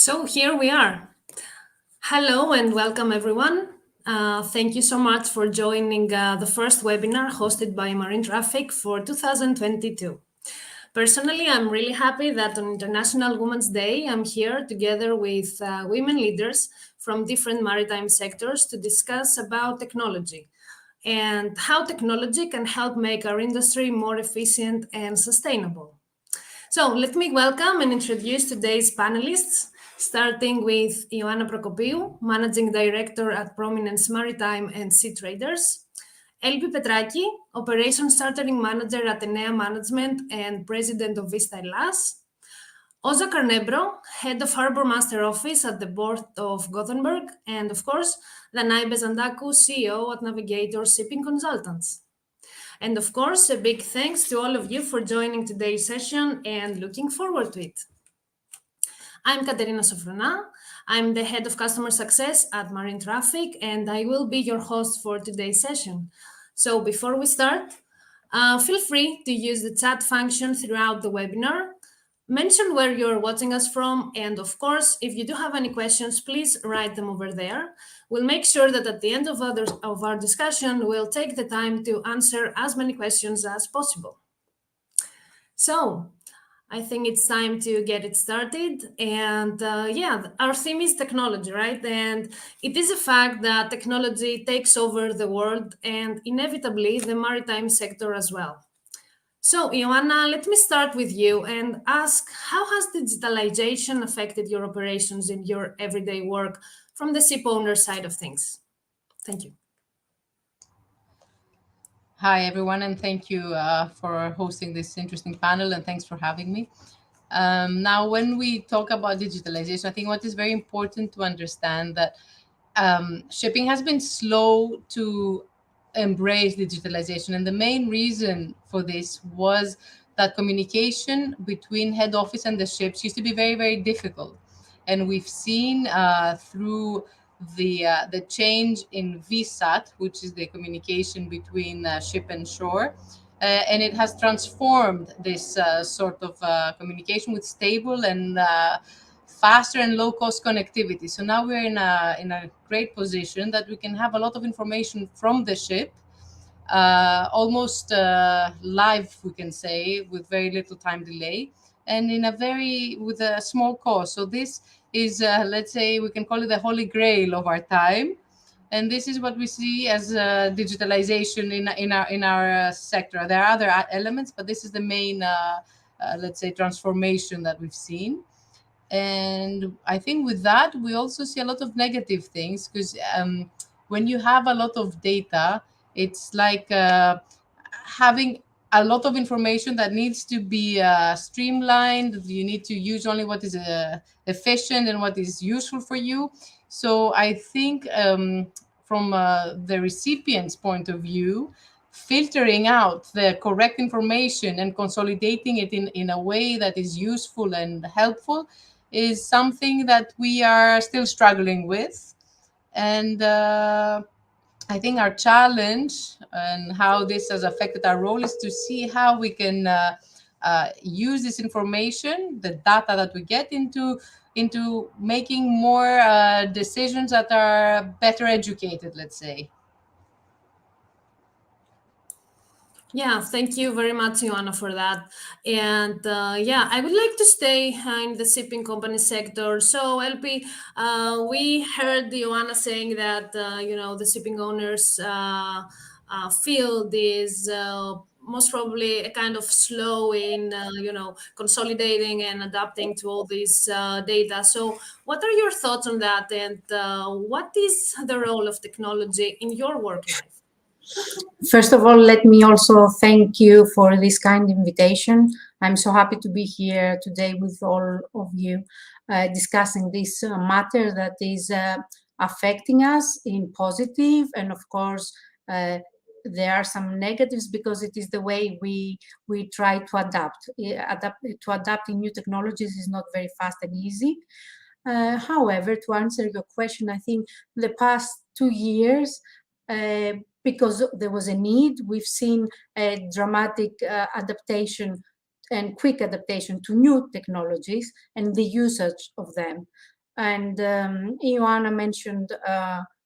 So here we are. Hello and welcome everyone. Thank you so much for joining the first webinar hosted by Marine Traffic for 2022. Personally, I'm really happy that on International Women's Day, I'm here together with women leaders from different maritime sectors to discuss about technology and how technology can help make our industry more efficient and sustainable. So let me welcome and introduce today's panelists, starting with Ioanna Prokopiou, Managing Director at Prominence Maritime and Sea Traders, Elpi Petraki, Operations Chartering Manager at Enea Management and President of Vista Hellas, Oza Carnebro, Head of Harbour Master Office at the Board of Gothenburg, and of course, Danai Bezandakou, CEO at Navigator Shipping Consultants. And of course, a big thanks to all of you for joining today's session and looking forward to it. I'm Katerina Sofrona. I'm the head of customer success at Marine Traffic, and I will be your host for today's session. So before we start, feel free to use the chat function throughout the webinar. Mention where you're watching us from, and of course, if you do have any questions, please write them over there. We'll make sure that at the end of our discussion, we'll take the time to answer as many questions as possible. So, I think it's time to get it started. And our theme is technology, right? And it is a fact that technology takes over the world and inevitably the maritime sector as well. So, Ioanna, let me start with you and ask, how has digitalization affected your operations in your everyday work from the ship owner side of things? Thank you. Hi, everyone, and thank you for hosting this interesting panel, and thanks for having me. Now, when we talk about digitalization, I think what is very important to understand that shipping has been slow to embrace digitalization. And the main reason for this was that communication between head office and the ships used to be very, very difficult. And we've seen through the change in VSAT, which is the communication between ship and shore, and it has transformed this sort of communication with stable and faster and low-cost connectivity. So now we're in a great position that we can have a lot of information from the ship, almost live, we can say, with very little time delay, and with a small cost. So this is, let's say, we can call it the holy grail of our time. And this is what we see as digitalization in our sector. There are other elements, but this is the main, let's say, transformation that we've seen. And I think with that, we also see a lot of negative things, because when you have a lot of data, it's like having a lot of information that needs to be streamlined. You need to use only what is efficient and what is useful for you. So I think from the recipient's point of view, filtering out the correct information and consolidating it in a way that is useful and helpful is something that we are still struggling with. And I think our challenge and how this has affected our role is to see how we can use this information, the data that we get, into making more decisions that are better educated, let's say. Yeah, thank you very much, Ioanna, for that. And I would like to stay in the shipping company sector. So, LP, we heard Ioanna saying that, the shipping owners feel this most probably a kind of slow in, consolidating and adapting to all this data. So, what are your thoughts on that? And what is the role of technology in your work life? First of all, let me also thank you for this kind invitation. I'm so happy to be here today with all of you discussing this matter that is affecting us in positive, and of course there are some negatives because it is the way we try to adapt. To adapt in new technologies is not very fast and easy. However, to answer your question, I think the past 2 years, because there was a need, we've seen a dramatic adaptation and quick adaptation to new technologies and the usage of them. And Ioana mentioned,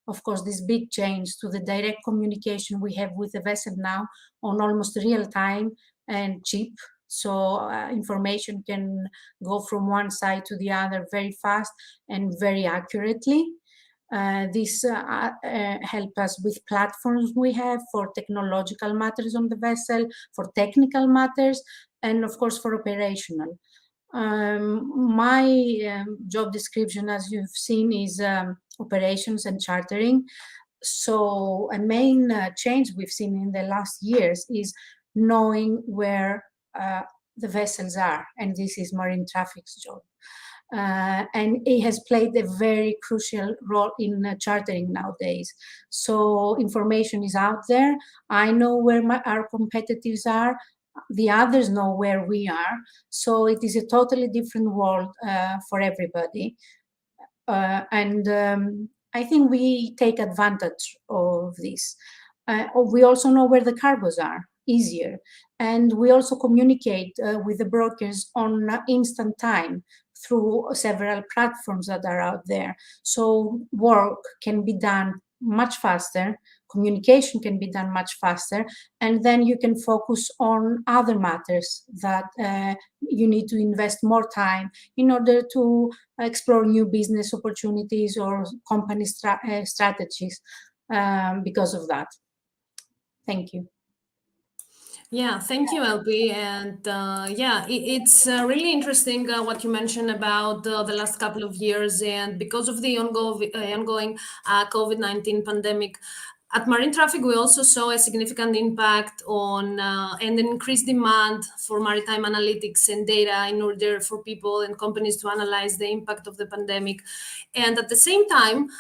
of course, this big change to the direct communication we have with the vessel now on almost real time and cheap. So information can go from one side to the other very fast and very accurately. This help us with platforms we have for technological matters on the vessel, for technical matters, and of course for operational. My job description, as you've seen, is operations and chartering. So a main change we've seen in the last years is knowing where the vessels are, and this is marine traffic's job. And it has played a very crucial role in chartering nowadays. So information is out there. I know where our competitors are. The others know where we are. So it is a totally different world for everybody. And I think we take advantage of this. We also know where the cargoes are easier. And we also communicate with the brokers on instant time through several platforms that are out there. So work can be done much faster, communication can be done much faster, and then you can focus on other matters that you need to invest more time in order to explore new business opportunities or company strategies because of that. Thank you. Yeah, thank you, LP. And yeah, it's really interesting what you mentioned about the last couple of years. And because of the ongoing COVID-19 pandemic, at Marine Traffic, we also saw a significant impact on and an increased demand for maritime analytics and data in order for people and companies to analyze the impact of the pandemic. And at the same time,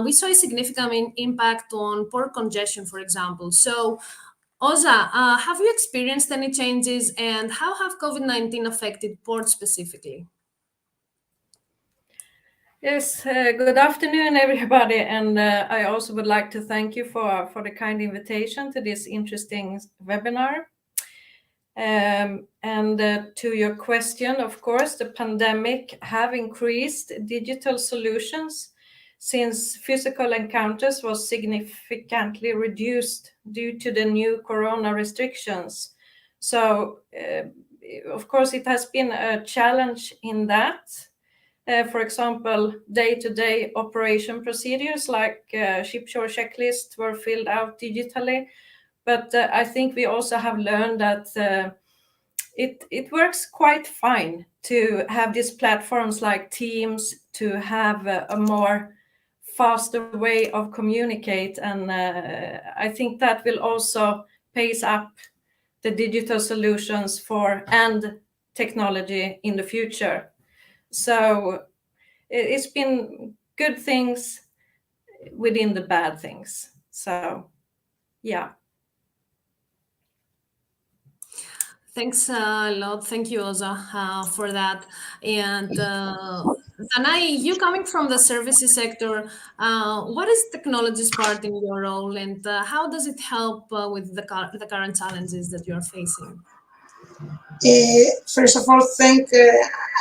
we saw a significant impact on port congestion, for example. So Oza, have you experienced any changes, and how have COVID-19 affected ports specifically? Yes, good afternoon, everybody. And I also would like to thank you for the kind invitation to this interesting webinar. And to your question, of course, the pandemic have increased digital solutions since physical encounters was significantly reduced due to the new corona restrictions. So, of course, it has been a challenge in that. For example, day-to-day operation procedures like shipshore checklists were filled out digitally. But I think we also have learned that it works quite fine to have these platforms like Teams to have a more faster way of communicate. And I think that will also pace up the digital solutions and technology in the future. So it's been good things within the bad things. So, yeah. Thanks a lot. Thank you, Oza, for that. And Danai, you coming from the services sector, what is technology's part in your role, and how does it help with the current challenges that you're facing? First of all,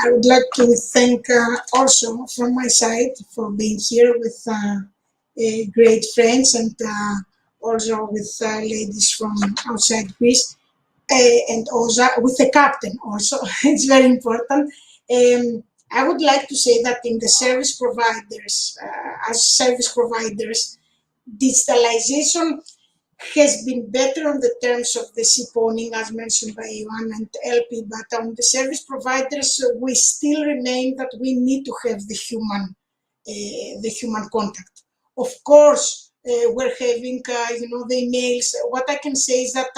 I would like to thank also from my side for being here with great friends and also with ladies from outside Greece and also with the captain also. It's very important. I would like to say that in the service providers, as service providers, digitalization has been better on the terms of the ship owning, as mentioned by Ioana and LP, but on the service providers, we still remain that we need to have the human contact. Of course, we're having, the emails. What I can say is that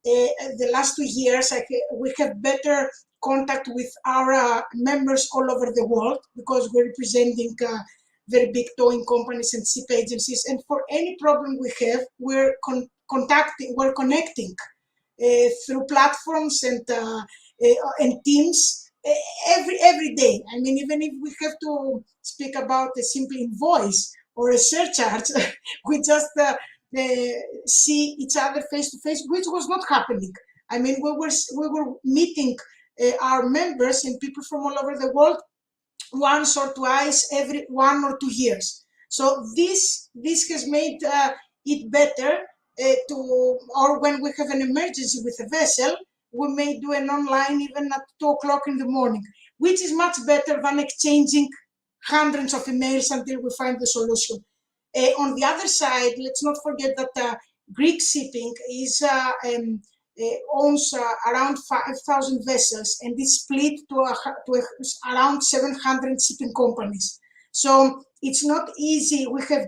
the last 2 years, we have better contact with our members all over the world because we're representing very big towing companies and ship agencies, and for any problem we have, we're connecting through platforms and teams every day. I mean, even if we have to speak about a simple invoice or a surcharge, we just see each other face to face, which was not happening. I mean, we were meeting our members and people from all over the world once or twice every 1 or 2 years. So this has made it better or when we have an emergency with a vessel, we may do an online even at 2 o'clock in the morning, which is much better than exchanging hundreds of emails until we find the solution. On the other side, let's not forget that Greek shipping owns around 5,000 vessels and is split to around 700 shipping companies. So it's not easy. We have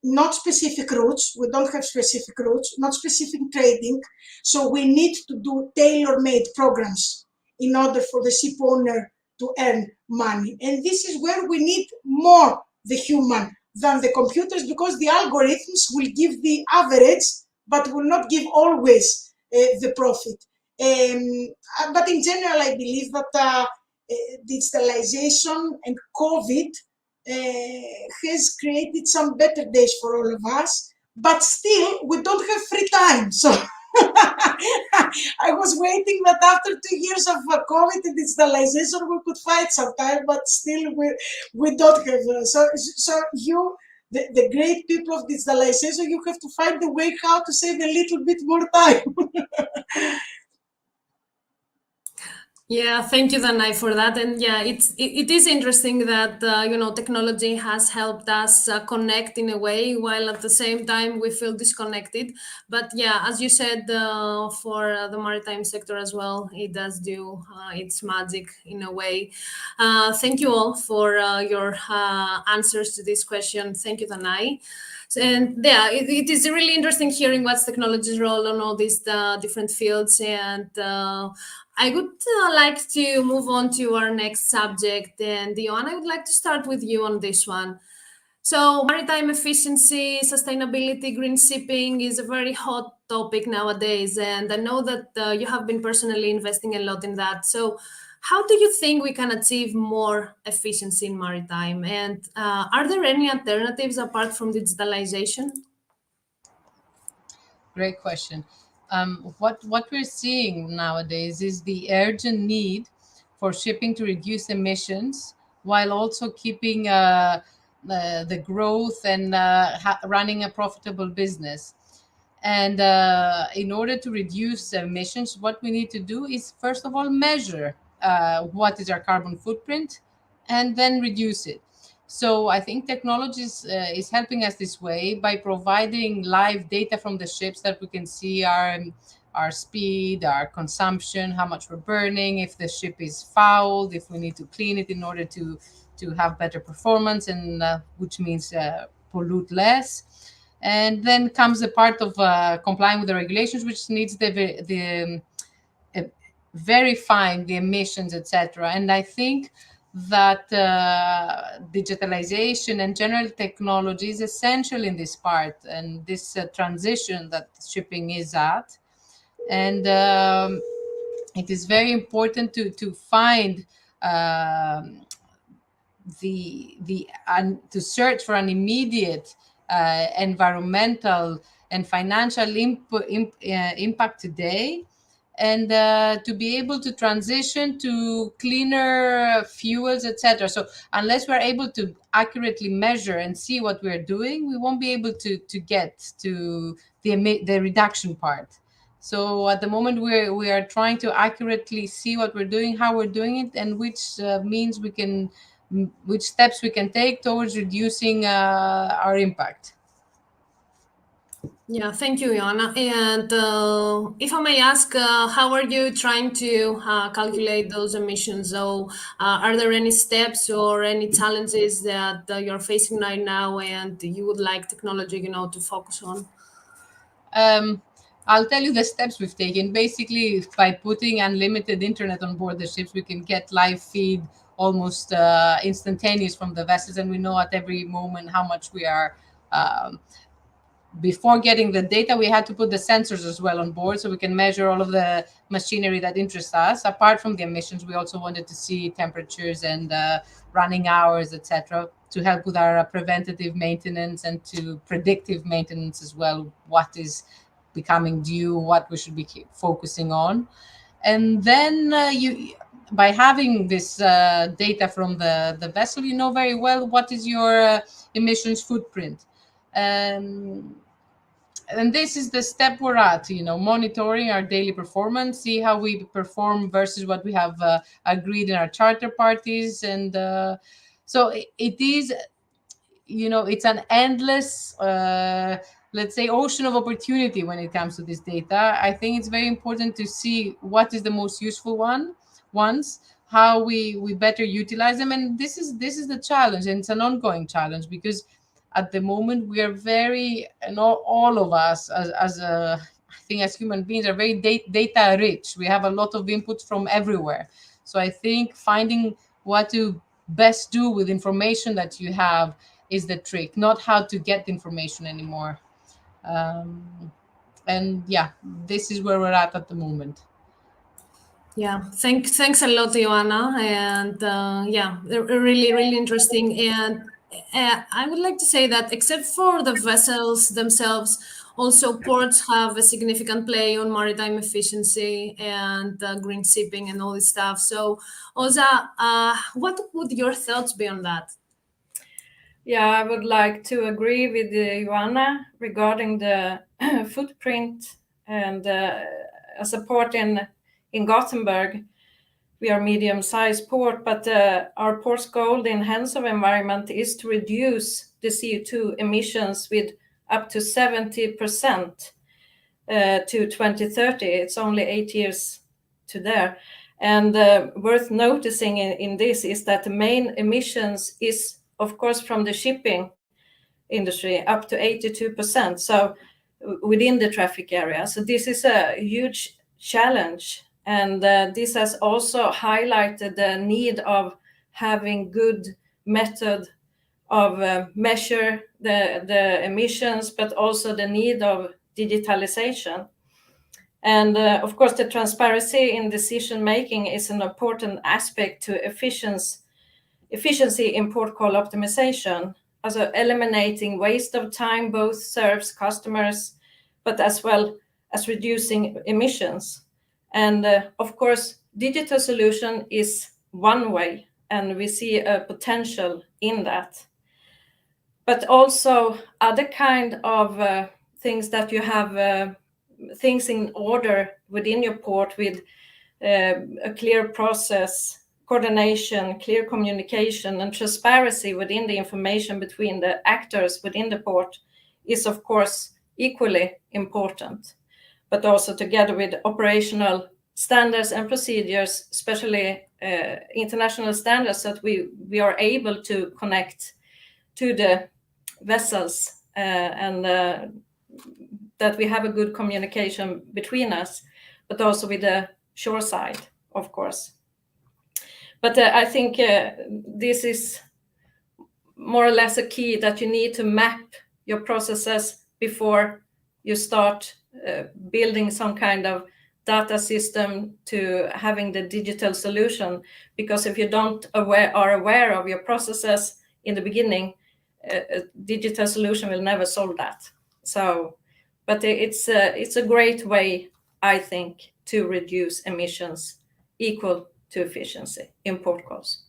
not specific routes. We don't have specific routes, not specific trading. So we need to do tailor-made programs in order for the ship owner to earn money. And this is where we need more the human than the computers, because the algorithms will give the average, but will not give always the profit. But in general, I believe that digitalization and COVID has created some better days for all of us, but still we don't have free time. So I was waiting that after 2 years of COVID and digitalization, we could find some time, but still we don't have. So you, the great people of digitalization, you have to find a way how to save a little bit more time. Yeah, thank you, Danai, for that. And yeah, it is interesting that technology has helped us connect in a way, while at the same time we feel disconnected. But yeah, as you said, for the maritime sector as well, it does do its magic in a way. Thank you all for your answers to this question. Thank you, Danai. And yeah, it is really interesting hearing what's technology's role on all these different fields. And I would like to move on to our next subject. And Ioanna, I would like to start with you on this one. So maritime efficiency, sustainability, green shipping is a very hot topic nowadays. And I know that you have been personally investing a lot in that. So how do you think we can achieve more efficiency in maritime? And are there any alternatives apart from digitalization? Great question. What we're seeing nowadays is the urgent need for shipping to reduce emissions while also keeping the growth and running a profitable business. And in order to reduce emissions, what we need to do is, first of all, measure what is our carbon footprint and then reduce it. So I think technology is helping us this way by providing live data from the ships that we can see our speed, our consumption, how much we're burning, if the ship is fouled, if we need to clean it in order to have better performance, and which means pollute less. And then comes the part of complying with the regulations, which needs the verifying the emissions, etc. And I think that digitalization and general technology is essential in this part and this transition that shipping is at. And it is very important to find to search for an immediate environmental and financial impact today, and to be able to transition to cleaner fuels, etc. So unless we're able to accurately measure and see what we're doing, we won't be able to get to the reduction part. So at the moment, we are trying to accurately see what we're doing, how we're doing it, and which steps we can take towards reducing our impact. Yeah, thank you, Ioanna. And if I may ask, how are you trying to calculate those emissions? So are there any steps or any challenges that you're facing right now and you would like technology, to focus on? I'll tell you the steps we've taken. Basically, by putting unlimited internet on board the ships, we can get live feed almost instantaneous from the vessels, and we know at every moment how much we are. Before getting the data, we had to put the sensors as well on board so we can measure all of the machinery that interests us. Apart from the emissions, we also wanted to see temperatures and running hours, etc., to help with our preventative maintenance and to predictive maintenance as well, what is becoming due, what we should be focusing on. And then by having this data from the vessel, you know very well what is your emissions footprint. And this is the step we're at, monitoring our daily performance, see how we perform versus what we have agreed in our charter parties. And so it is, it's an endless, let's say, ocean of opportunity when it comes to this data. I think it's very important to see what is the most useful ones, how we better utilize them. And this is the challenge, and it's an ongoing challenge, because at the moment we are very, and all of us I think as human beings are very data rich. We have a lot of input from everywhere. So I think finding what to best do with information that you have is the trick, not how to get the information anymore. And yeah, this is where we're at the moment. Yeah, thanks a lot, Ioana, and yeah, really, really interesting. And I would like to say that except for the vessels themselves, also ports have a significant play on maritime efficiency and green shipping and all this stuff. So, Oza, what would your thoughts be on that? Yeah, I would like to agree with Ioana regarding the footprint. And as a port in Gothenburg, we are medium-sized port, but our port's goal in Hands of Environment is to reduce the CO2 emissions with up to 70% to 2030. It's only 8 years to there. And worth noticing in this is that the main emissions is, of course, from the shipping industry, up to 82%, so within the traffic area. So this is a huge challenge. And this has also highlighted the need of having good method of measure the emissions, but also the need of digitalization. And of course, the transparency in decision making is an important aspect to efficiency in port call optimization. Also, eliminating waste of time both serves customers, but as well as reducing emissions. And of course, digital solution is one way, and we see a potential in that. But also other kind of things that you have things in order within your port with a clear process, coordination, clear communication, and transparency within the information between the actors within the port is, of course, equally important. But also together with operational standards and procedures, especially international standards, that we are able to connect to the vessels and that we have a good communication between us, but also with the shore side, of course. But I think this is more or less a key, that you need to map your processes before you start building some kind of data system to having the digital solution. Because if you are aware of your processes in the beginning, a digital solution will never solve that. So, but it's a great way, I think, to reduce emissions equal to efficiency in port calls.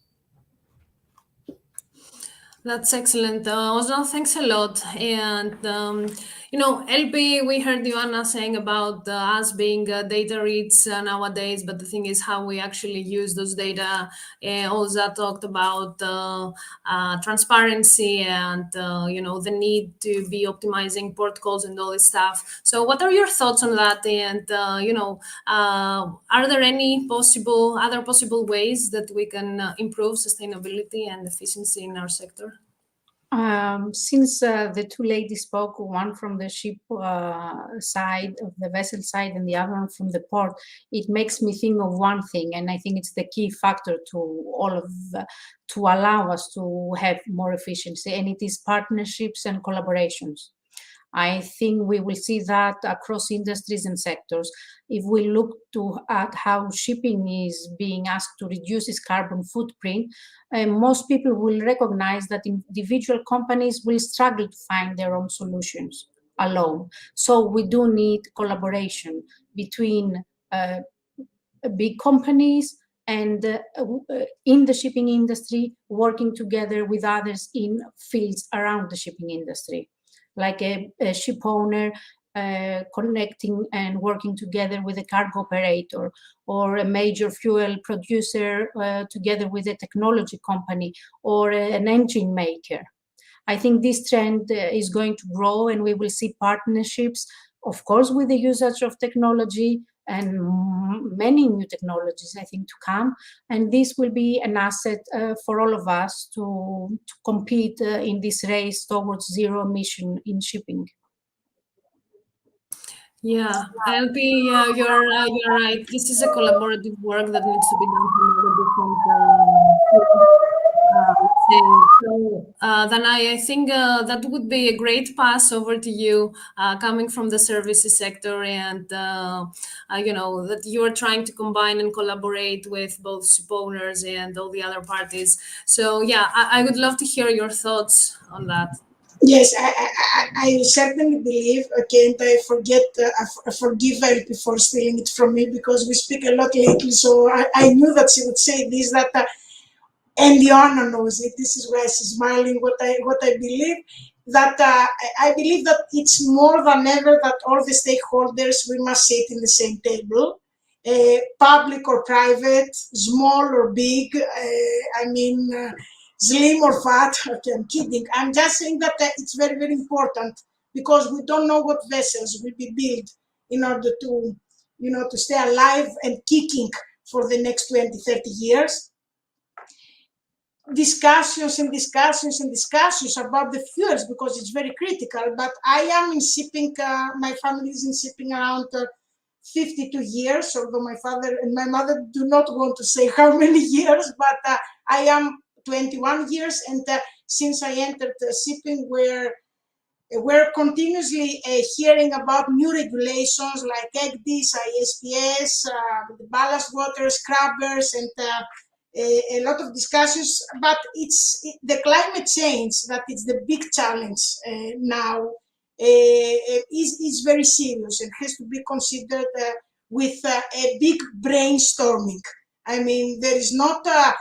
That's excellent. Ozan, thanks a lot. And, LP, we heard Ioana saying about us being data rich nowadays, but the thing is how we actually use those data. Oza talked about transparency and, the need to be optimizing port calls and all this stuff. So what are your thoughts on that? And, are there any other possible ways that we can improve sustainability and efficiency in our sector? Since the two ladies spoke, one from the ship side, of the vessel side, and the other one from the port, it makes me think of one thing, and I think it's the key factor to allow us to have more efficiency, and it is partnerships and collaborations. I think we will see that across industries and sectors. If we look at how shipping is being asked to reduce its carbon footprint, most people will recognize that individual companies will struggle to find their own solutions alone. So we do need collaboration between big companies, and in the shipping industry, working together with others in fields around the shipping industry, like a ship owner connecting and working together with a cargo operator, or a major fuel producer together with a technology company, or an engine maker. I think this trend is going to grow, and we will see partnerships, of course, with the usage of technology and many new technologies, I think, to come. And this will be an asset for all of us to compete in this race towards zero emission in shipping. Yeah, LP, you're right. This is a collaborative work that needs to be done from all the different things. So then I think that would be a great pass over to you, coming from the services sector, and you know that you are trying to combine and collaborate with both ship owners and all the other parties. So yeah, I would love to hear your thoughts on that. Yes, I certainly believe. Okay, and I forgive LP for stealing it from me because we speak a lot lately. So I knew that she would say this, that and Liana knows it. This is why she's smiling. What I believe, that I believe that it's more than ever that all the stakeholders, we must sit in the same table, public or private, small or big. Slim or fat. Okay, I'm kidding. I'm just saying that it's very, very important, because we don't know what vessels will be built in order to, to stay alive and kicking for the next 20, 30 years. Discussions and discussions and discussions about the fuels, because it's very critical. But I am in shipping, my family is in shipping around 52 years, although my father and my mother do not want to say how many years, but I am 21 years, and since I entered shipping, we're continuously hearing about new regulations like ECDIS, ISPS, the ballast water scrubbers, and a lot of discussions. But it's the climate change that is the big challenge now. Is very serious and has to be considered with a big brainstorming. I mean, there is not a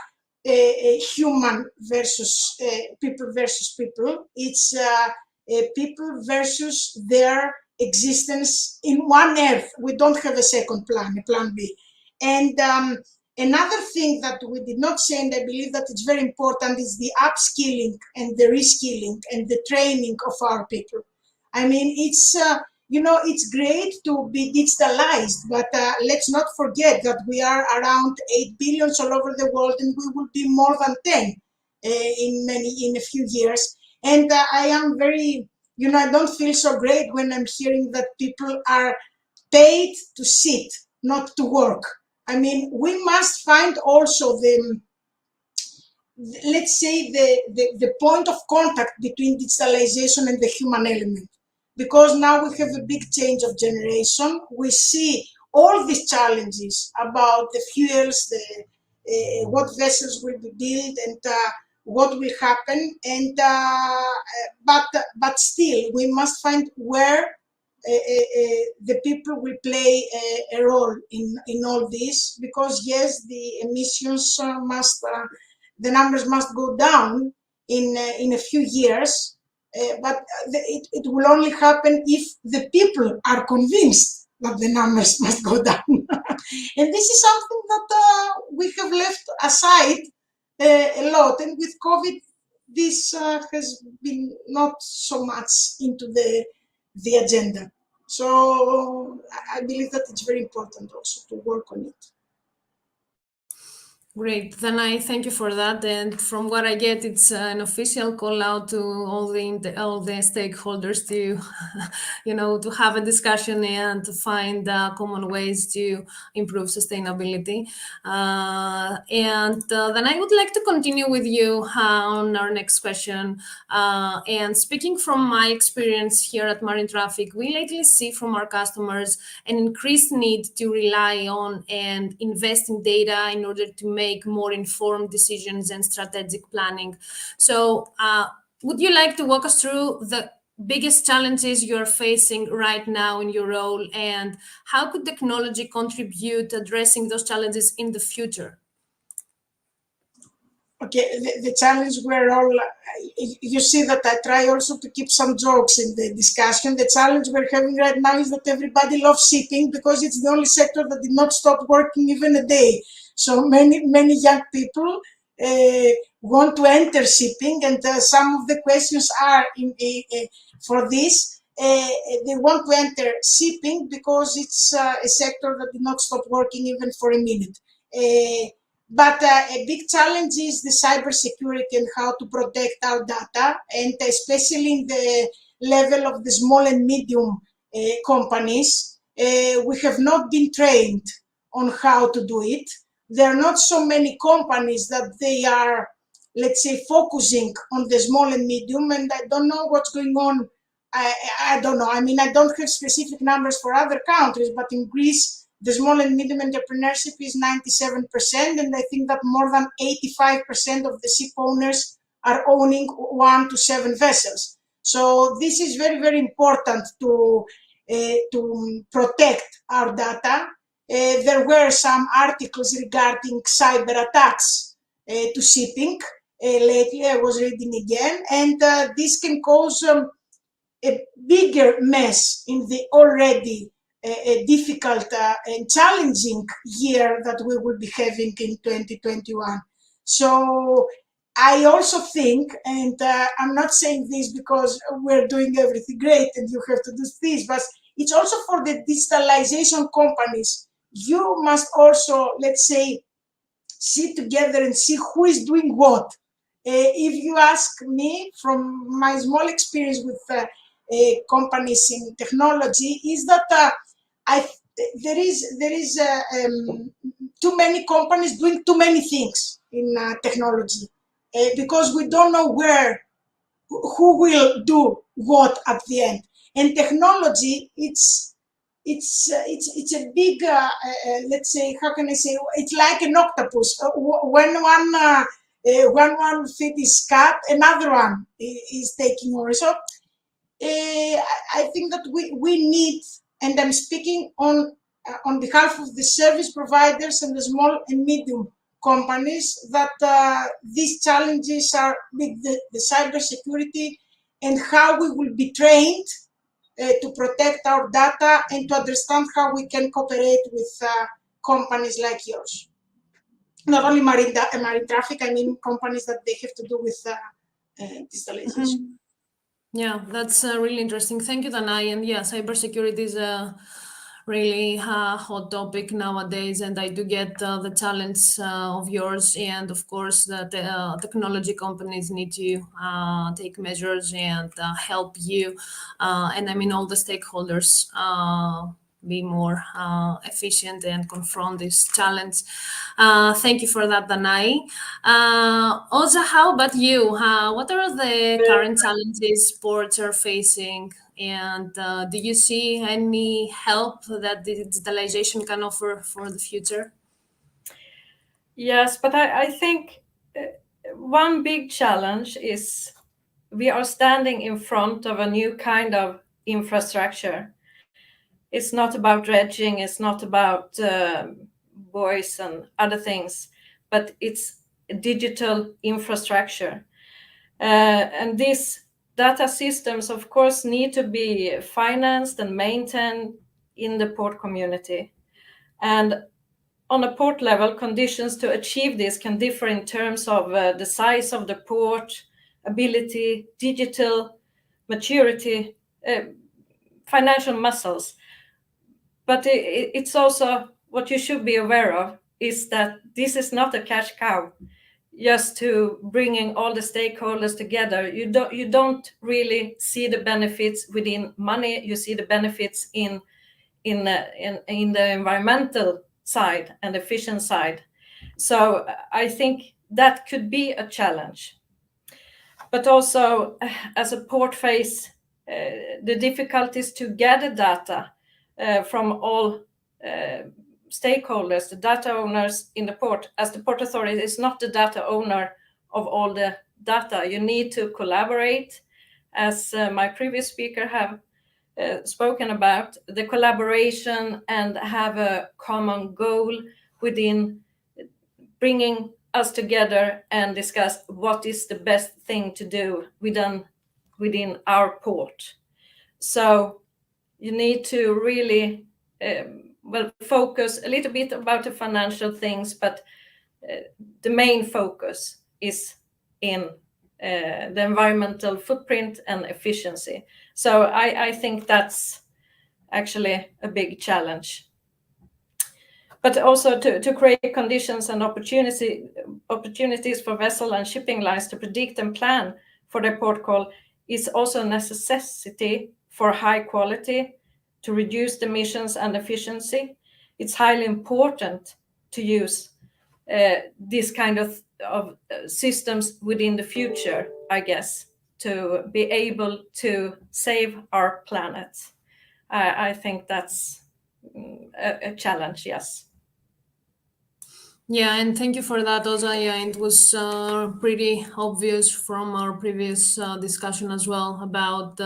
human versus people versus people. It's people versus their existence in one earth. We don't have a second plan, a plan B. And another thing that we did not say, and I believe that it's very important, is the upskilling and the reskilling and the training of our people. I mean, it's it's great to be digitalized, but let's not forget that we are around 8 billion all over the world, and we will be more than 10 in a few years. And I am very, I don't feel so great when I'm hearing that people are paid to sit, not to work. I mean, we must find also let's say the point of contact between digitalization and the human element. Because now we have a big change of generation. We see all these challenges about the fuels, what vessels will be built, and what will happen. And but still, we must find where the people will play a role in all this. Because yes, the emissions the numbers must go down in a few years. But it will only happen if the people are convinced that the numbers must go down. And this is something that we have left aside a lot. And with COVID, this has been not so much into the agenda. So I believe that it's very important also to work on it. Great. Then I thank you for that. And from what I get, it's an official call out to all the stakeholders to, to have a discussion and to find common ways to improve sustainability. And then I would like to continue with you on our next question. And speaking from my experience here at Marine Traffic, we lately see from our customers an increased need to rely on and invest in data in order to make more informed decisions and strategic planning. So would you like to walk us through the biggest challenges you're facing right now in your role, and how could technology contribute to addressing those challenges in the future? Okay, the challenge we're all, you see that I try also to keep some jokes in the discussion. The challenge we're having right now is that everybody loves shipping because it's the only sector that did not stop working even a day. So many young people want to enter shipping, and some of the questions are for this. They want to enter shipping because it's a sector that did not stop working even for a minute. But a big challenge is the cybersecurity and how to protect our data, and especially in the level of the small and medium companies. We have not been trained on how to do it. There are not so many companies that they are, let's say, focusing on the small and medium, and I don't know what's going on. I don't know. I mean, I don't have specific numbers for other countries, but in Greece, the small and medium entrepreneurship is 97%, and I think that more than 85% of the ship owners are owning 1 to 7 vessels. So this is very, very important to protect our data. There were some articles regarding cyber attacks to shipping lately. I was reading again, and this can cause a bigger mess in the already a difficult and challenging year that we will be having in 2021. So I also think, and I'm not saying this because we're doing everything great and you have to do this, but it's also for the digitalization companies. You must also, let's say, sit together and see who is doing what. If you ask me, from my small experience with companies in technology, is that there is too many companies doing too many things in technology because we don't know who will do what at the end. And technology, it's a big, let's say, how can I say? It's like an octopus. When one feet is cut, another one is taking over. So I think that we need, and I'm speaking on behalf of the service providers and the small and medium companies, that these challenges are big, the cybersecurity and how we will be trained to protect our data and to understand how we can cooperate with companies like yours. Not only marine traffic, I mean companies that they have to do with digitalization. Yeah, that's really interesting. Thank you, Danai. And yeah, cybersecurity is a really hot topic nowadays, and I do get the challenge of yours, and of course that technology companies need to take measures and help you, and I mean all the stakeholders be more efficient and confront this challenge. Thank you for that, Danai. Oza, how about you? What are the current challenges sports are facing? And do you see any help that digitalization can offer for the future? Yes, but I think one big challenge is we are standing in front of a new kind of infrastructure. It's not about dredging, it's not about buoys and other things, but it's digital infrastructure. And these data systems, of course, need to be financed and maintained in the port community. And on a port level, conditions to achieve this can differ in terms of the size of the port, ability, digital maturity, financial muscles. But it's also what you should be aware of is that this is not a cash cow. Just to bringing all the stakeholders together, you don't really see the benefits within money. You see the benefits in the environmental side and efficient side. So I think that could be a challenge. But also, as a port face, the difficulties to gather data from all stakeholders, the data owners in the port, as the Port Authority is not the data owner of all the data. You need to collaborate, as my previous speaker have spoken about, the collaboration and have a common goal within bringing us together and discuss what is the best thing to do within our port. So you need to really focus a little bit about the financial things, but the main focus is in the environmental footprint and efficiency. So I think that's actually a big challenge. But also to create conditions and opportunities for vessel and shipping lines to predict and plan for their port call is also a necessity for high quality, to reduce the emissions and efficiency. It's highly important to use this kind of systems within the future, I guess, to be able to save our planet. I think that's a challenge, yes. Yeah, and thank you for that, Oza. Yeah, it was pretty obvious from our previous discussion as well about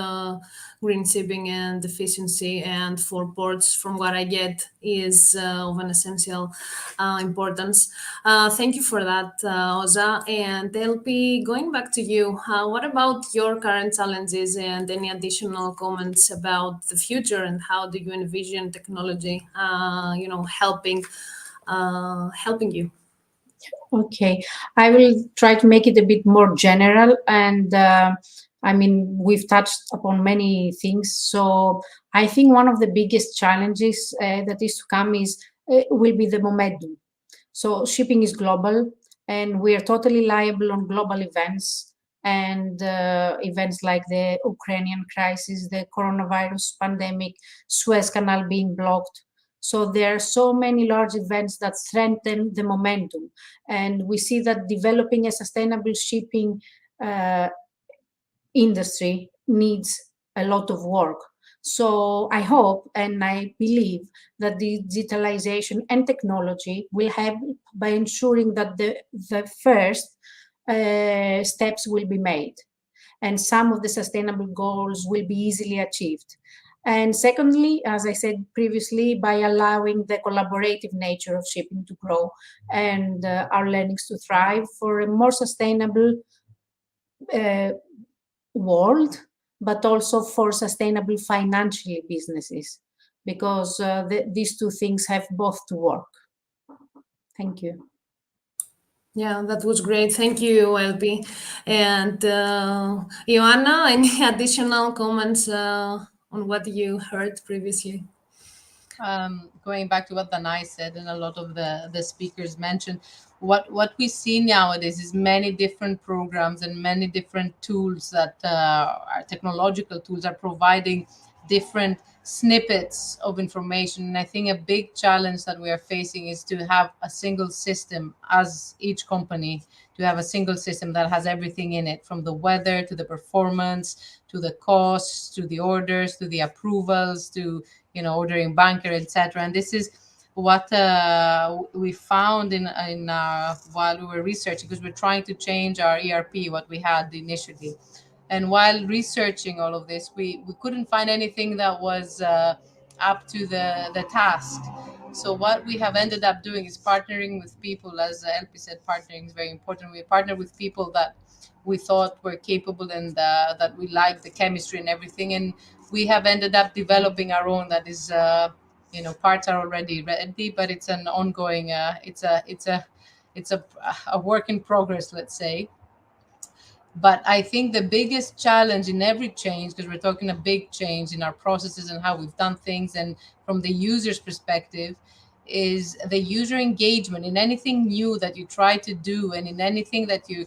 green shipping and efficiency, and for ports, from what I get, is of an essential importance. Thank you for that, Oza. And LP, going back to you, what about your current challenges and any additional comments about the future, and how do you envision technology, helping you? Okay, I will try to make it a bit more general, and I mean, we've touched upon many things. So I think one of the biggest challenges that is to come will be the momentum. So shipping is global, and we are totally liable on global events, and events like the Ukrainian crisis, the coronavirus pandemic, Suez Canal being blocked. So there are so many large events that strengthen the momentum. And we see that developing a sustainable shipping industry needs a lot of work. So I hope and I believe that digitalization and technology will help by ensuring that the first steps will be made, and some of the sustainable goals will be easily achieved. And secondly, as I said previously, by allowing the collaborative nature of shipping to grow and our learnings to thrive for a more sustainable world, but also for sustainable financially businesses, because these two things have both to work. Thank you. Yeah, that was great. Thank you, LP. And Ioanna, any additional comments on what you heard previously? Going back to what Danai said, and a lot of the speakers mentioned, what we see nowadays is many different programs and many different tools that are technological tools are providing different snippets of information. And I think a big challenge that we are facing is to have a single system, as each company, to have a single system that has everything in it, from the weather to the performance to the costs to the orders to the approvals to ordering bunker, etc. And this is what we found in while we were researching, because we're trying to change our ERP, what we had initially. And while researching all of this, we couldn't find anything that was up to the task. So what we have ended up doing is partnering with people. As LP said, partnering is very important. We partner with people that we thought were capable and that we liked the chemistry and everything. And we have ended up developing our own that is, parts are already ready, but it's an ongoing, it's a work in progress, let's say. But I think the biggest challenge in every change, because we're talking a big change in our processes and how we've done things, and from the user's perspective, is the user engagement in anything new that you try to do, and in anything that you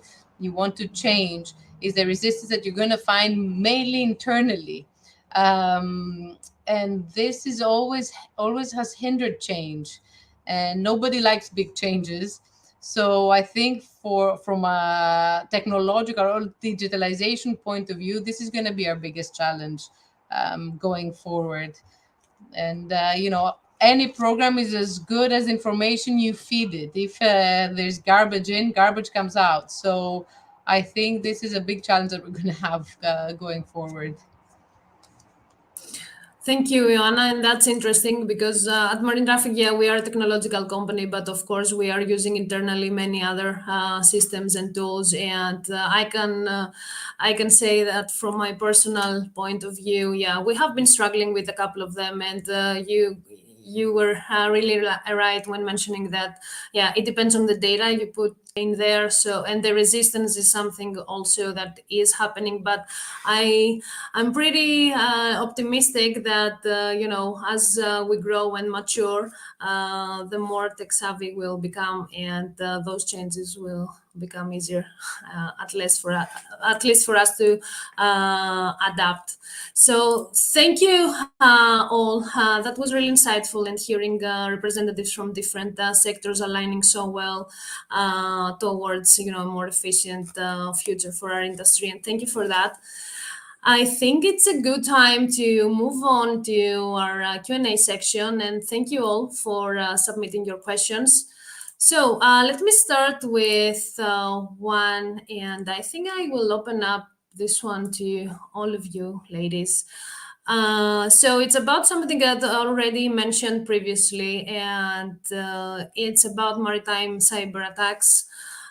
want to change, is the resistance that you're going to find mainly internally. And this is always has hindered change, and nobody likes big changes. So I think from a technological or digitalization point of view, this is going to be our biggest challenge going forward. And any program is as good as information you feed it. If there's garbage in, garbage comes out. So I think this is a big challenge that we're going to have going forward. Thank you, Ioana. And that's interesting because at Marine Traffic, yeah, we are a technological company, but of course we are using internally many other systems and tools. And I can say that from my personal point of view, yeah, we have been struggling with a couple of them. And you were really right when mentioning that, yeah, it depends on the data you put in there. So, and the resistance is something also that is happening. But I'm pretty optimistic that as we grow and mature, the more tech savvy we'll become, and those changes will become easier, at least for us to adapt. So thank you all. That was really insightful, and hearing representatives from different sectors aligning so well towards a more efficient future for our industry. And thank you for that. I think it's a good time to move on to our Q&A section, and thank you all for submitting your questions. So let me start with one, and I think I will open up this one to all of you ladies. So it's about something that I already mentioned previously, and it's about maritime cyber attacks.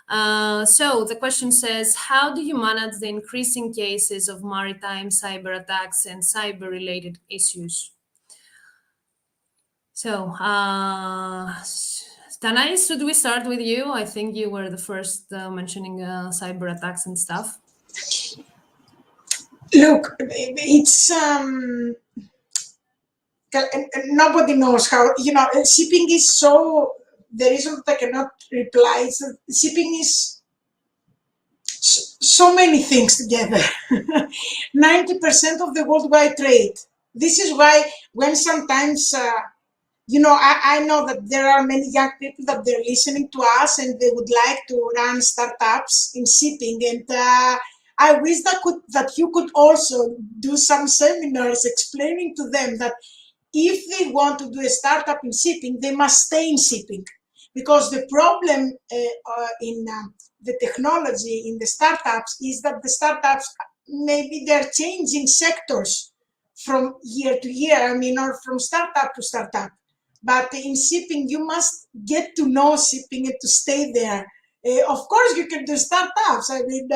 So the question says, how do you manage the increasing cases of maritime cyber attacks and cyber-related issues? So, Tanay, should we start with you? I think you were the first mentioning cyber attacks and stuff. Look, it's nobody knows how, shipping is so, the reason that I cannot reply is that shipping is so many things together. 90% of the worldwide trade. This is why when sometimes, I know that there are many young people that they're listening to us and they would like to run startups in shipping. And I wish that you could also do some seminars explaining to them that if they want to do a startup in shipping, they must stay in shipping. Because the problem in the technology in the startups is that the startups, maybe they're changing sectors from year to year, or from startup to startup. But in shipping, you must get to know shipping and to stay there. Of course, you can do startups. Selling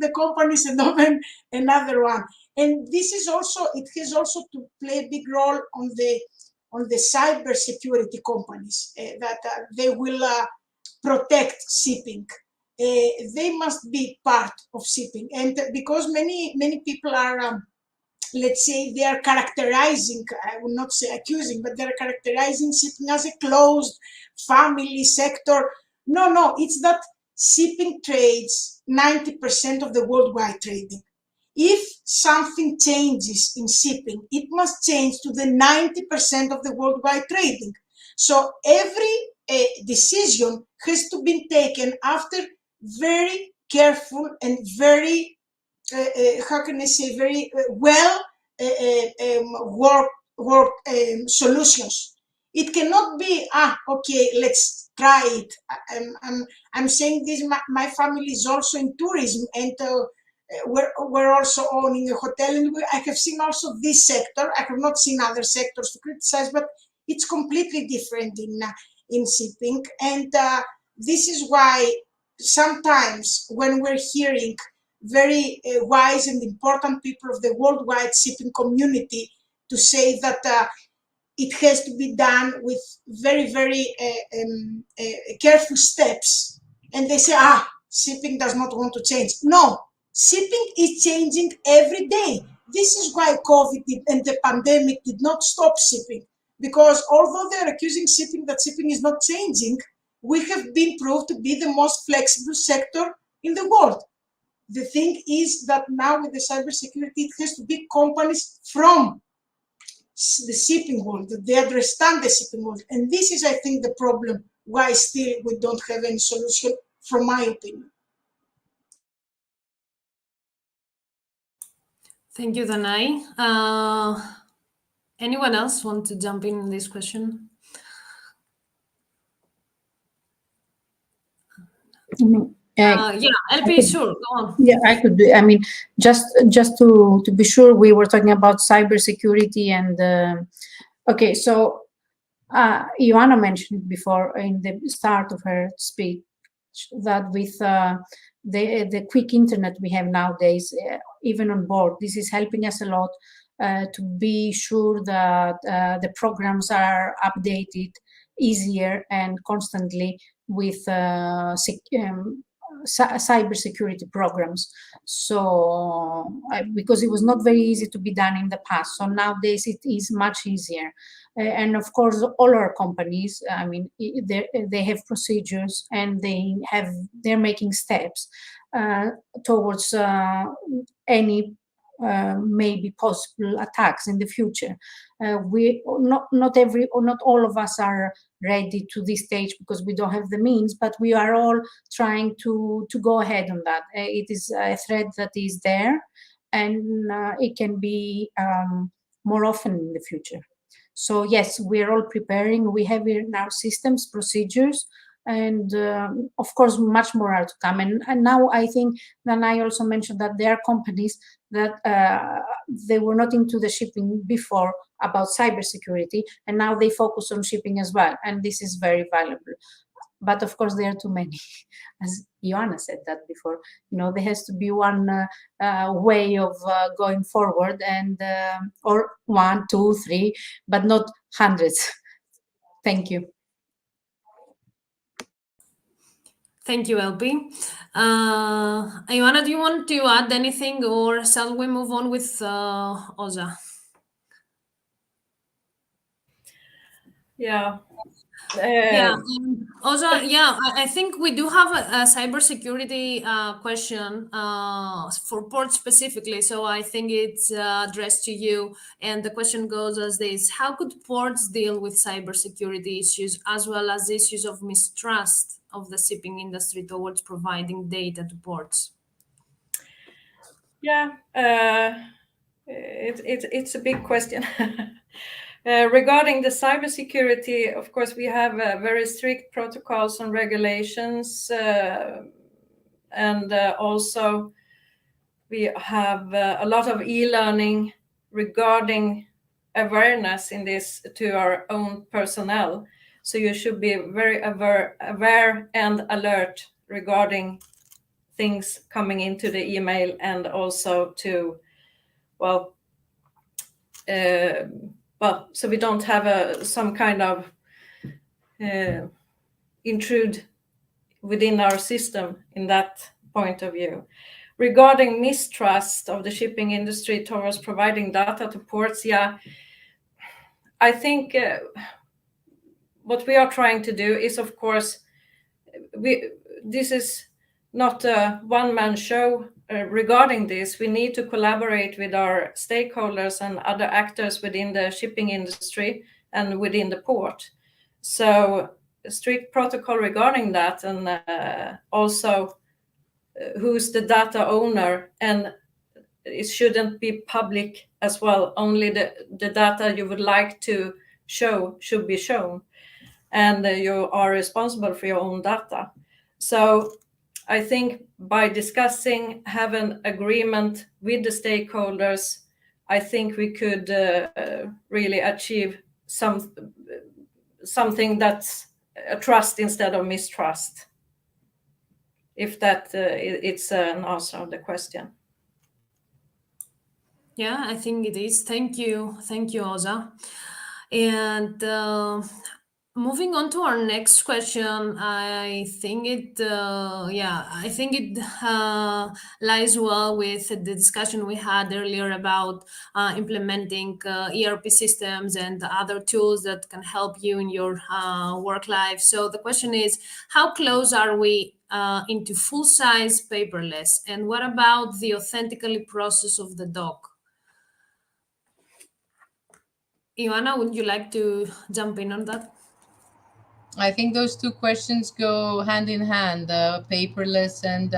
the companies and open another one. And this is also, it has also to play a big role on the cyber security companies that they will protect shipping. They must be part of shipping. And because many people are, let's say, they are characterizing, I will not say accusing, but they're characterizing shipping as a closed family sector. No, it's that shipping trades 90% of the worldwide trading. If something changes in shipping, it must change to the 90% of the worldwide trading. So every decision has to be taken after very careful and very, how can I say, very well work solutions. It cannot be, okay, let's try it. I'm saying this, my family is also in tourism, and we're also owning a hotel, and I have seen also this sector. I have not seen other sectors to criticize, but it's completely different in shipping. And this is why sometimes when we're hearing very wise and important people of the worldwide shipping community to say that it has to be done with very, very careful steps, and they say, shipping does not want to change. No, shipping is changing every day. This is why COVID and the pandemic did not stop shipping, because although they're accusing shipping that shipping is not changing, we have been proved to be the most flexible sector in the world. The thing is that now with the cybersecurity, it has to be companies from the shipping world, that they understand the shipping world. And this is, I think, the problem why still we don't have any solution, from my opinion. Thank you, Danai. Anyone else want to jump in this question? Yeah, LP, sure, go on. Yeah, I could do. I mean, just to be sure, we were talking about cybersecurity and okay. So Ioana mentioned it before in the start of her speech that with the quick internet we have nowadays, even on board, this is helping us a lot to be sure that the programs are updated easier and constantly with cybersecurity programs. So because it was not very easy to be done in the past, so nowadays it is much easier. And of course, all our companies, I mean, they have procedures and they're making steps towards any maybe possible attacks in the future. We not all of us are ready to this stage because we don't have the means, but we are all trying to go ahead on that. It is a threat that is there, and it can be more often in the future. So yes, we're all preparing. We have in our systems procedures, and of course, much more are to come. And now I think then I also mentioned that there are companies that they were not into the shipping before about cybersecurity, and now they focus on shipping as well. And this is very valuable. But of course, there are too many. As Ioana said that before, there has to be one way of going forward, and or 1, 2, 3, but not hundreds. Thank you. Thank you, LP. Ioana, do you want to add anything, or shall we move on with Oza? Yeah. Oza, I think we do have a cybersecurity question for ports specifically. So I think it's addressed to you. And the question goes as this: how could ports deal with cybersecurity issues as well as issues of mistrust of the shipping industry towards providing data to ports? Yeah, it's a big question. Regarding the cybersecurity, of course, we have very strict protocols and regulations, and also we have a lot of e-learning regarding awareness in this to our own personnel. So you should be very aware and alert regarding things coming into the email, and also to, so we don't have some kind of intrude within our system in that point of view. Regarding mistrust of the shipping industry towards providing data to ports, I think what we are trying to do is, of course, this is not a one-man show regarding this. We need to collaborate with our stakeholders and other actors within the shipping industry and within the port. So a strict protocol regarding that, and also who's the data owner, and it shouldn't be public as well. Only the data you would like to show should be shown, and you are responsible for your own data. So I think by discussing, have an agreement with the stakeholders, I think we could really achieve something that's a trust instead of mistrust. If that it's an answer of the question. Yeah, I think it is. Thank you, Oza. And moving on to our next question, I think it lies well with the discussion we had earlier about implementing ERP systems and other tools that can help you in your work life. So the question is, how close are we into full-size paperless? And what about the authentically process of the doc? Ioana, would you like to jump in on that? I think those two questions go hand in hand, paperless and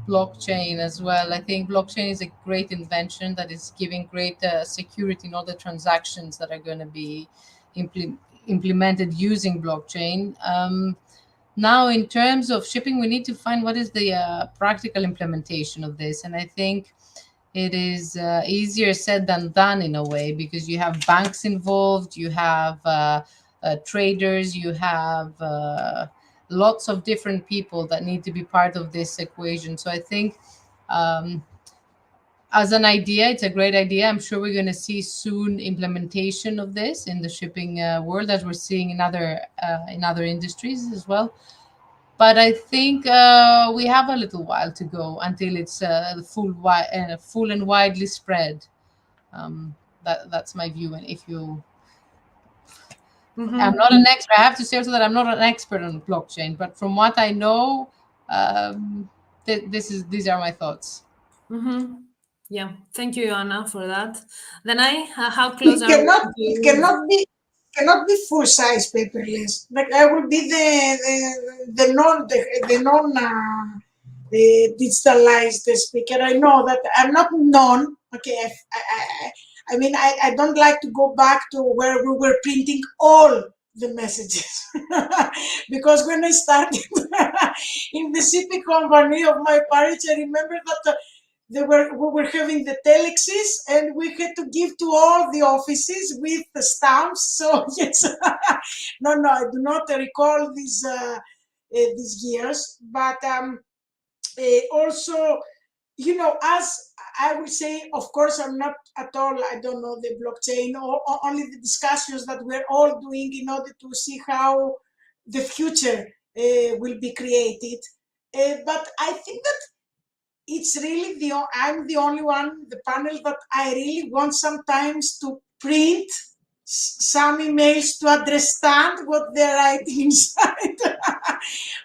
blockchain as well. I think blockchain is a great invention that is giving great security in all the transactions that are going to be implemented using blockchain. Now, in terms of shipping, we need to find what is the practical implementation of this. And I think it is easier said than done in a way, because you have banks involved, you have traders, you have lots of different people that need to be part of this equation. So I think as an idea, it's a great idea. I'm sure we're going to see soon implementation of this in the shipping world, as we're seeing in other industries as well. But I think we have a little while to go until it's full and widely spread. That's my view. And if you, I'm not an expert. I have to say also that I'm not an expert on blockchain, but from what I know, these are my thoughts. Yeah, thank you, Joanna, for that. Then how close It are cannot, we it to... cannot be full size paperless. Like I will be the non digitalized speaker. I know that I'm not non. Okay, I mean I don't like to go back to where we were printing all the messages because when I started in the city company of my parents, I remember that we were having the telexes and we had to give to all the offices with the stamps. So yes, no, I do not recall these years, but also, you know, as I will say, of course, I'm not at all, I don't know the blockchain, or only the discussions that we're all doing in order to see how the future will be created. But I think that it's really I'm the only one, the panel, that I really want sometimes to print some emails to understand what they're writing inside.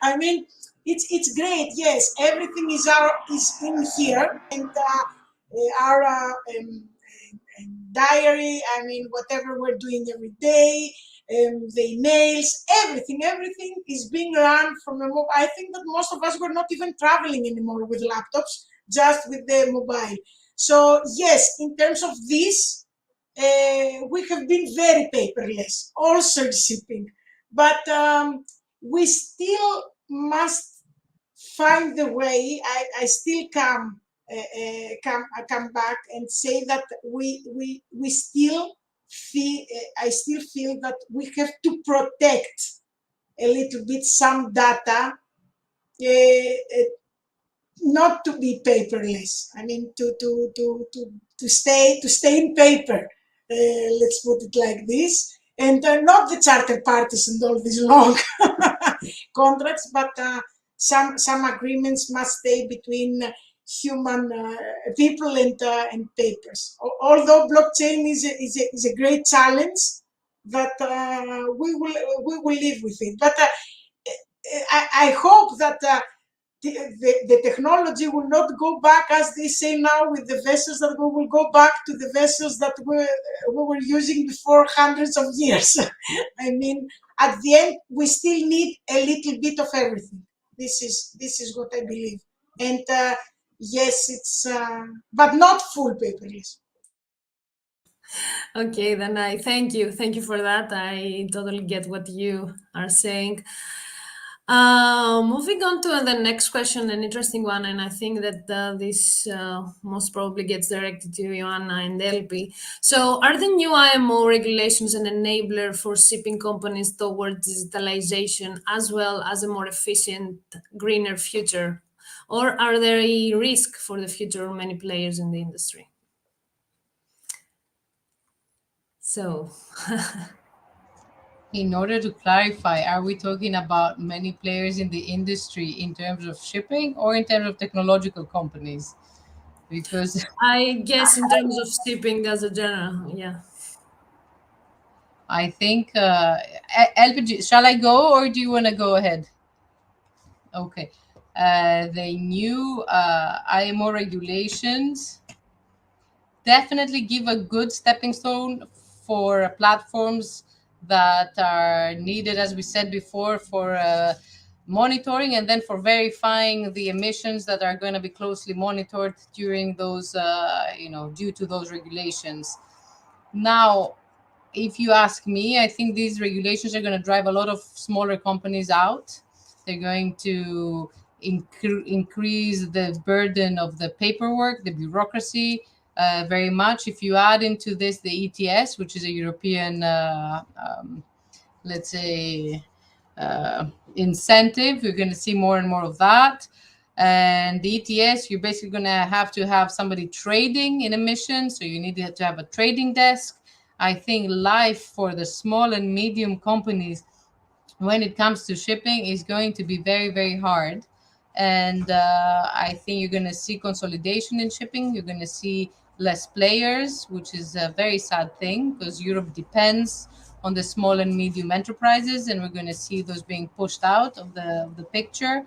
I mean, it's great. Yes, everything is in here, and our diary. I mean, whatever we're doing every day, the emails, everything is being run from a mobile. I think that most of us were not even traveling anymore with laptops, just with the mobile. So yes, in terms of this, we have been very paperless, also shipping, but we still must find the way. I still come back and say that we still feel. I still feel that we have to protect a little bit some data, not to be paperless. I mean, to stay in paper. Let's put it like this, and not the charter parties and all these long contracts, but some agreements must stay between human people and papers. Although blockchain is a great challenge, that we will live with it. But I hope that the technology will not go back, as they say now, with the vessels, that we will go back to the vessels that we were using before hundreds of years. I mean, at the end, we still need a little bit of everything. This is what I believe. And yes, it's but not full paperless. Okay, then I thank you for that. I totally get what you are saying. Moving on to the next question, an interesting one, and I think that this most probably gets directed to Joanna and LP. So, are the new IMO regulations an enabler for shipping companies towards digitalization, as well as a more efficient, greener future? Or are there a risk for the future of many players in the industry? So... In order to clarify, are we talking about many players in the industry in terms of shipping or in terms of technological companies? Because I guess in terms of shipping as a general, yeah. I think LPG, shall I go or do you want to go ahead? Okay. The new IMO regulations definitely give a good stepping stone for platforms that are needed, as we said before, for monitoring and then for verifying the emissions that are going to be closely monitored during those, due to those regulations. Now, if you ask me, I think these regulations are going to drive a lot of smaller companies out. They're going to increase the burden of the paperwork, the bureaucracy, very much. If you add into this the ETS, which is a European, let's say, incentive, you're going to see more and more of that. And the ETS, you're basically going to have somebody trading in emissions, so you need to have a trading desk. I think life for the small and medium companies when it comes to shipping is going to be very, very hard. And I think you're going to see consolidation in shipping. You're going to see less players, which is a very sad thing because Europe depends on the small and medium enterprises, and we're going to see those being pushed out of the picture.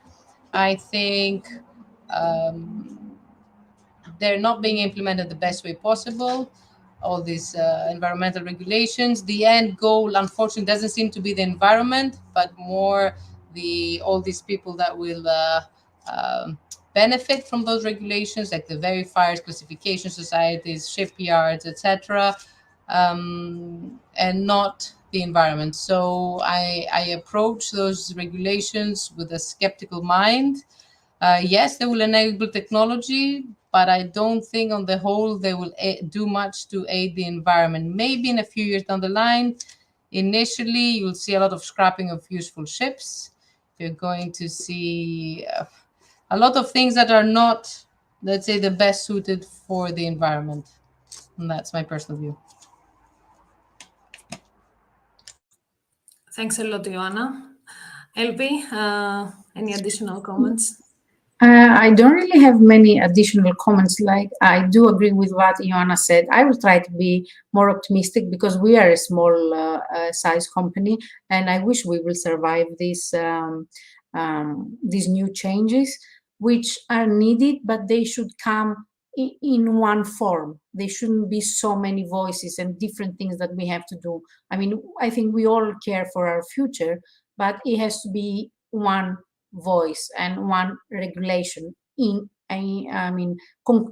I think they're not being implemented the best way possible. All these environmental regulations. The end goal, unfortunately, doesn't seem to be the environment, but more all these people that will benefit from those regulations, like the verifiers, classification societies, shipyards, etc., and not the environment. So I approach those regulations with a skeptical mind. Yes, they will enable technology, but I don't think on the whole they will do much to aid the environment. Maybe in a few years down the line, initially you'll see a lot of scrapping of useful ships. You're going to see a lot of things that are not, let's say, the best suited for the environment. And that's my personal view. Thanks a lot, Ioana. Elby, any additional comments? I don't really have many additional comments. Like, I do agree with what Ioana said. I will try to be more optimistic because we are a small size company, and I wish we will survive these new changes, which are needed, but they should come in one form. There shouldn't be so many voices and different things that we have to do. I mean, I think we all care for our future, but it has to be one voice and one regulation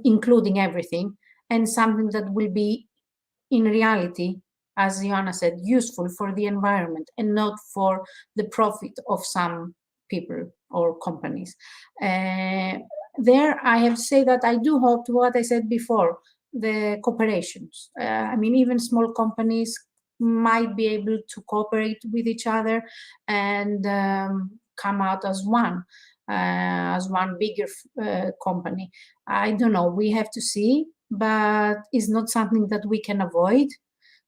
including everything, and something that will be in reality, as Ioana said, useful for the environment and not for the profit of some people or companies. There I have to say that I do hope to what I said before, the cooperations. Even small companies might be able to cooperate with each other and come out as one bigger company. I don't know, we have to see, but it's not something that we can avoid.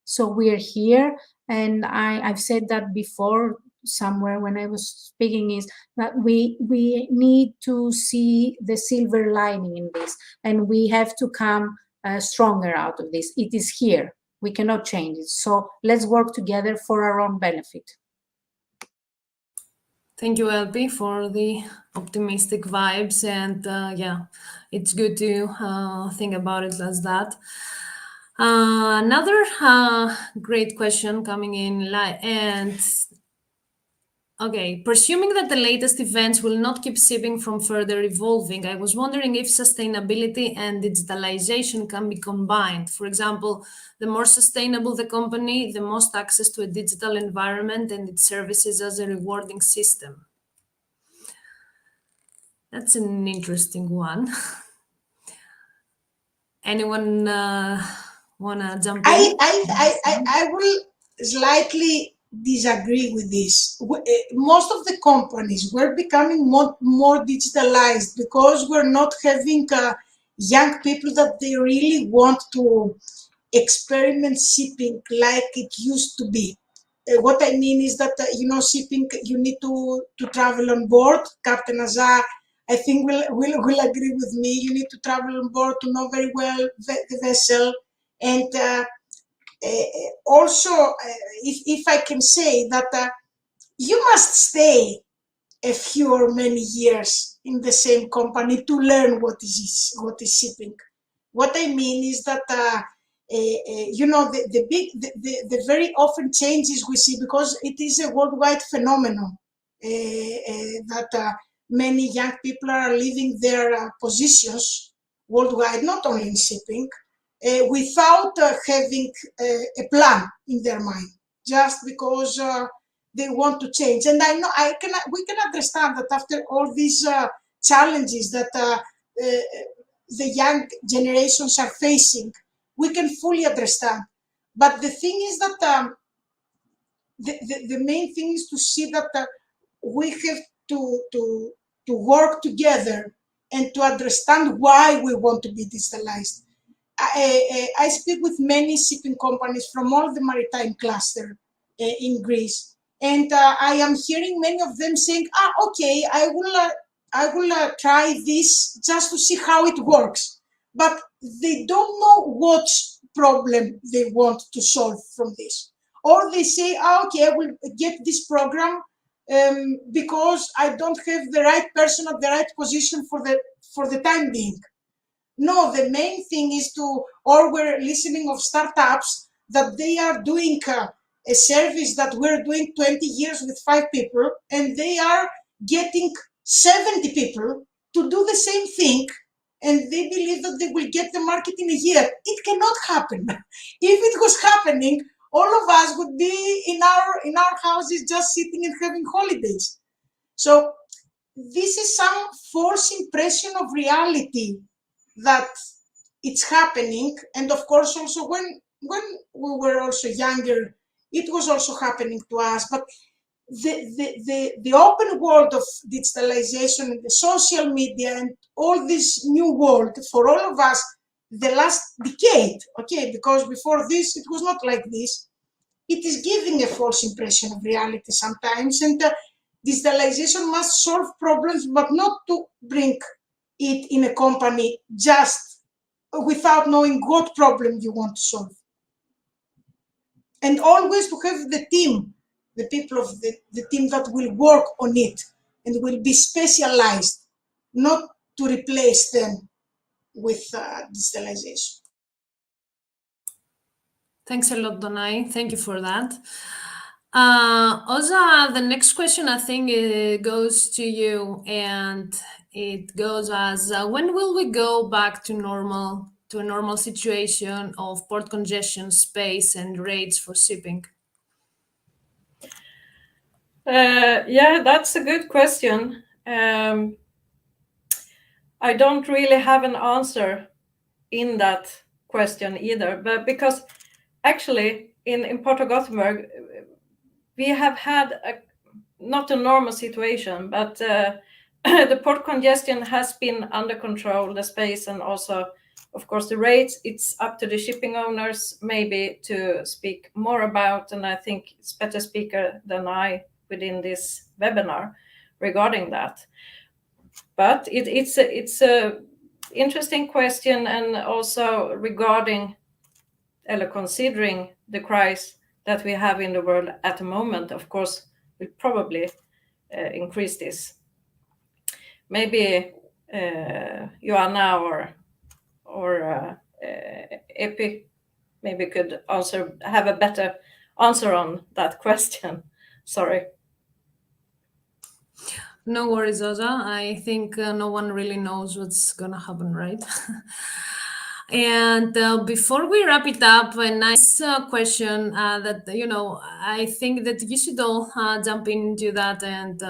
So we're here, and I've said that before somewhere when I was speaking, is that we need to see the silver lining in this, and we have to come stronger out of this. It is here. We cannot change it. So let's work together for our own benefit. Thank you, Elby, for the optimistic vibes. And yeah, it's good to think about it as that. Another great question coming in, and okay, presuming that the latest events will not keep shipping from further evolving, I was wondering if sustainability and digitalization can be combined. For example, the more sustainable the company, the most access to a digital environment and its services as a rewarding system. That's an interesting one. Anyone want to jump in? I will slightly disagree with this. Most of the companies were becoming more digitalized because we're not having young people that they really want to experiment shipping like it used to be. What I mean is that, shipping, you need to travel on board. Captain Azar, I think, will agree with me. You need to travel on board to know very well the vessel. And also, if I can say that you must stay a few or many years in the same company to learn what is shipping. What I mean is that the very often changes we see, because it is a worldwide phenomenon that many young people are leaving their positions worldwide, not only in shipping, without having a plan in their mind, just because they want to change. And I know we can understand that after all these challenges that the young generations are facing, we can fully understand. But the thing is that the main thing is to see that we have to work together and to understand why we want to be digitalized. I speak with many shipping companies from all the maritime cluster in Greece, and I am hearing many of them saying, okay, I will try this just to see how it works. But they don't know what problem they want to solve from this. Or they say, okay, I will get this program because I don't have the right person at the right position for the time being. No, the main thing is or we're listening of startups that they are doing a service that we're doing 20 years with 5 people, and they are getting 70 people to do the same thing, and they believe that they will get the market in a year. It cannot happen. If it was happening, all of us would be in our houses just sitting and having holidays. So this is some false impression of reality that it's happening. And of course, also when we were also younger, it was also happening to us. But the open world of digitalization and the social media and all this new world for all of us, the last decade, okay, because before this, it was not like this. It is giving a false impression of reality sometimes. And digitalization must solve problems, but not to bring it in a company just without knowing what problem you want to solve. And always to have the team, the people of the team that will work on it and will be specialized, not to replace them with digitalization. Thanks a lot, Donai. Thank you for that. Oza, the next question I think goes to you, and it goes as, when will we go back to a normal situation of port congestion, space, and rates for shipping? Yeah, that's a good question. I don't really have an answer in that question either, but because actually in Port of Gothenburg, we have had not a normal situation, but the port congestion has been under control, the space, and also, of course, the rates. It's up to the shipping owners maybe to speak more about, and I think it's better speaker than I within this webinar regarding that. But it's a interesting question, and also regarding considering the crisis that we have in the world at the moment, of course, will probably increase this. Maybe Joanna or Epi maybe could have a better answer on that question. Sorry. No worries, Oza. I think no one really knows what's gonna happen, right? And before we wrap it up, a nice question that, I think that you should all jump into that and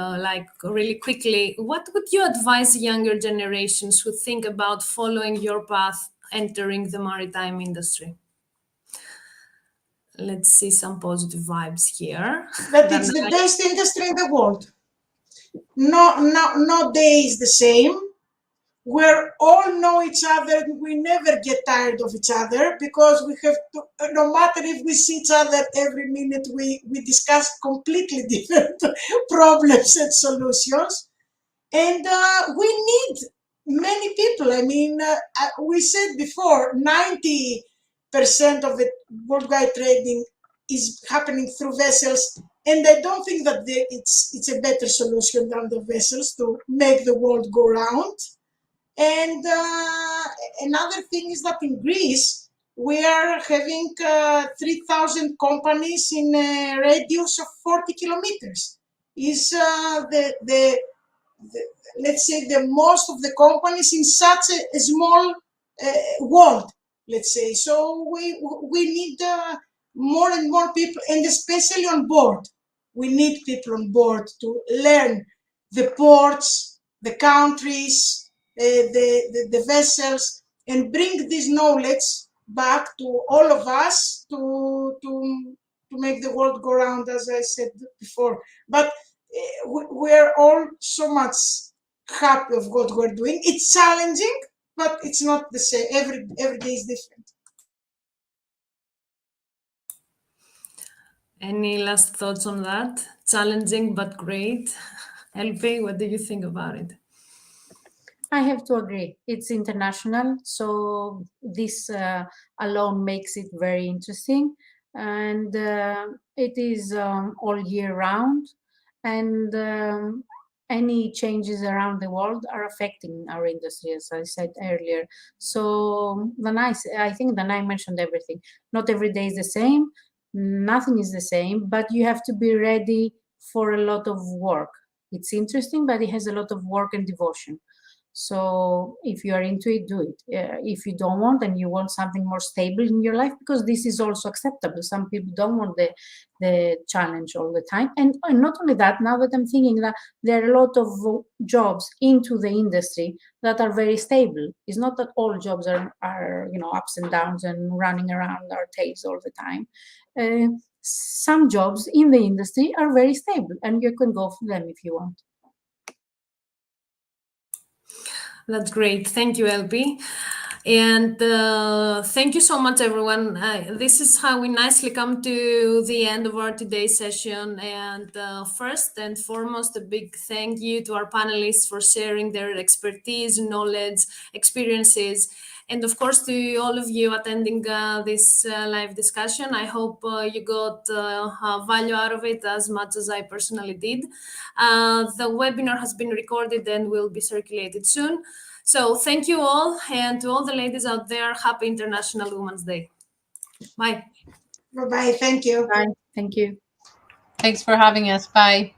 really quickly, what would you advise younger generations who think about following your path, entering the maritime industry? Let's see some positive vibes here. That it's the best industry in the world. No day is the same. We all know each other. We never get tired of each other because we have to, no matter if we see each other every minute, we discuss completely different problems and solutions. And we need many people. I mean, we said before, 90% of the worldwide trading is happening through vessels. And I don't think that it's a better solution than the vessels to make the world go round. And another thing is that in Greece, we are having 3,000 companies in a radius of 40 kilometers. Is let's say the most of the companies in such a small world, let's say. So we need more and more people, and especially on board. we need people on board to learn the ports, the countries, the vessels, and bring this knowledge back to all of us to make the world go round, as I said before. But we're all so much happy of what we're doing. It's challenging, but it's not the same. Every day is different. Any last thoughts on that? Challenging but great. LP, what do you think about it? I have to agree. It's international, so this alone makes it very interesting, and it is all year round, and any changes around the world are affecting our industry, as I said earlier. So I think Danai mentioned everything. Not every day is the same. Nothing is the same, but you have to be ready for a lot of work. It's interesting, but it has a lot of work and devotion. So if you are into it, do it. If you don't want and you want something more stable in your life, because this is also acceptable. Some people don't want the challenge all the time. And not only that, now that I'm thinking that there are a lot of jobs into the industry that are very stable. It's not that all jobs are ups and downs and running around our tails all the time. Some jobs in the industry are very stable, and you can go for them if you want. That's great. Thank you, LP. And thank you so much, everyone. This is how we nicely come to the end of our today's session. And first and foremost, a big thank you to our panelists for sharing their expertise, knowledge, experiences, and of course to all of you attending this live discussion. I hope you got value out of it as much as I personally did. The webinar has been recorded and will be circulated soon. So thank you all, and to all the ladies out there, happy International Women's Day. Bye. Bye-bye. Thank you. Bye. Thank you. Thanks for having us. Bye.